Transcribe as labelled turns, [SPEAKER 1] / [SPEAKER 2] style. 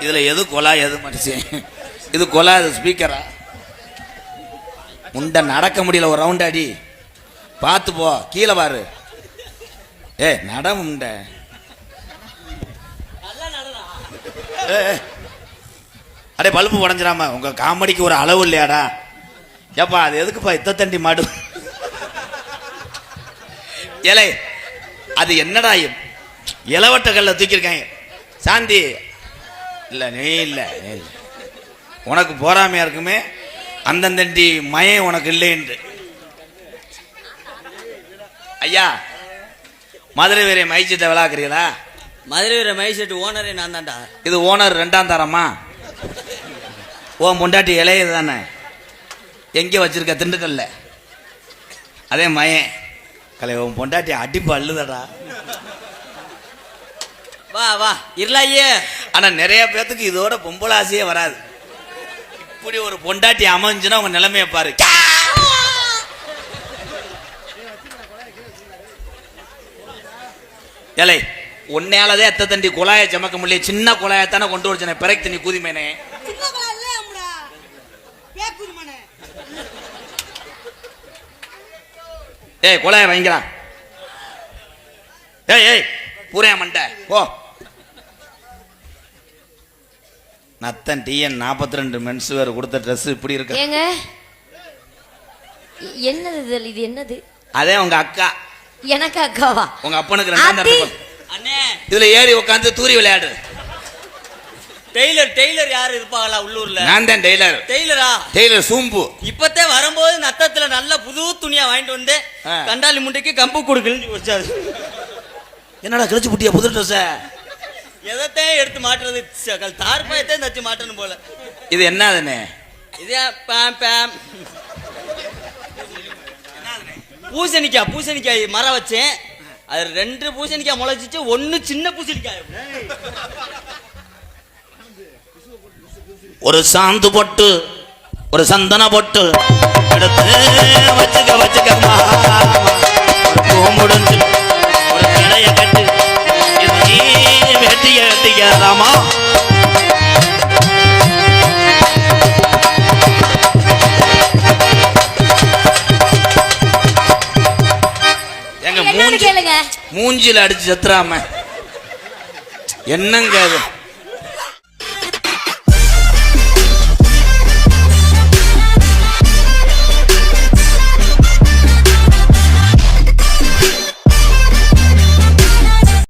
[SPEAKER 1] இதுல எது கொலா எது மனுஷன்? இது கொலா, இது ஸ்பீக்கரா? முண்டை நடக்க முடியல, ஒரு ரவுண்ட் அடி. பார்த்து போ, கீழே பாரு. ஏ நட முண்டை. அடே பல்பு உடஞ்சிடாம. உங்க காமெடிக்கு ஒரு அளவு இல்லையாடா? ஏப்பா அது எதுக்குப்பா இத்த தண்டி மாடு? ஏலே அது என்னடா இளவட்ட கல்ல தூக்கியிருக்காங்க. சாந்தி இல்லை, நீ இல்லை, உனக்கு போறாமையா இருக்குமே அந்தந்தண்டி மயம் உனக்கு இல்லைன்னு. ஐயா மதுரை வீர மைசெட்டை விளாக்குறீங்களா?
[SPEAKER 2] மதுரை வீர மைசெட்டு ஓனரே நான் தான்டா.
[SPEAKER 1] இது ஓனர் ரெண்டாம் தரமா? ஓ பொண்டாட்டி இளையது தானே? எங்கே வச்சிருக்க? திண்டுக்கல்ல. அதே மயன் கலை உன் பொண்டாட்டி அடிப்பு அள்ளுதடா.
[SPEAKER 2] வா வா இருளாயே.
[SPEAKER 1] ஆனா நிறைய பேத்துக்கு இதோட பொம்பளை ஆசையே வராது. இப்படி ஒரு பொண்டாட்டி அமைஞ்சுன்னா உங்க நிலைமையை பாரு. ஏலை உன்னையாலதே அத்த தண்டி குழாயை சமக்க முடியல. சின்ன குழாயத்தானே கொண்டு வச்சனே பிறகு தண்ணி கூதிமேனே. ஏய் குழாய வாங்கிக்கிறா. ஏய் ஏய் பூரையா மண்டை போ. நத்தன் டிஎன் 42 மென்ஸ் வேர் கொடுத்த ட்ரெஸ் இப்படி இருக்கு.
[SPEAKER 3] ஏங்க என்னது இது? என்னது?
[SPEAKER 1] அதே உங்க அக்கா.
[SPEAKER 3] எனக்கு அக்காவா?
[SPEAKER 1] உங்க அப்பனுக்கு ரெண்டாம் தரப்பு.
[SPEAKER 2] அண்ணே இதுல
[SPEAKER 1] ஏறி உட்காந்து தூரி விளையாடு.
[SPEAKER 2] டெய்லர் டெய்லர் யாரு இருப்பாங்களா உள்ளூர்ல?
[SPEAKER 1] நான் தான் டெய்லர்.
[SPEAKER 2] டெய்லரா? டெய்லர்
[SPEAKER 1] சூம்பு.
[SPEAKER 2] இப்பத்தே வரும்போது நத்தத்துல நல்ல புது துணியா வாங்கிட்டு வந்து கண்டாலி முண்டைக்கு கம்பு கொடுக்கலன்னு வச்சாரு.
[SPEAKER 1] என்னடா கிழிச்சு புட்டியா புது ட்ரெஸ்?
[SPEAKER 2] எதத்தே எடுத்து மாட்டுறது? தார்பாயத்தே தச்சு மாட்டணும் போல.
[SPEAKER 1] இது என்னதுன்னு?
[SPEAKER 2] இது பூசணிக்காய். பூசணிக்காய் மரம் வச்சேன். அது 2 பூசணிக்காய் முளைச்சிச்சு. 1 சின்ன பூசணிக்காய்.
[SPEAKER 1] ஒரு சாந்து பொட்டு ஒரு சந்தன பொட்டு எடுத்து வச்சுக்க வச்சுக்கம்மா. முடிஞ்சு ஒரு கிளைய கட்டு வெட்டிய வெட்டிக்காதாமா. எங்க மூஞ்சில அடிச்சு செத்துறாம என்னங்க அது?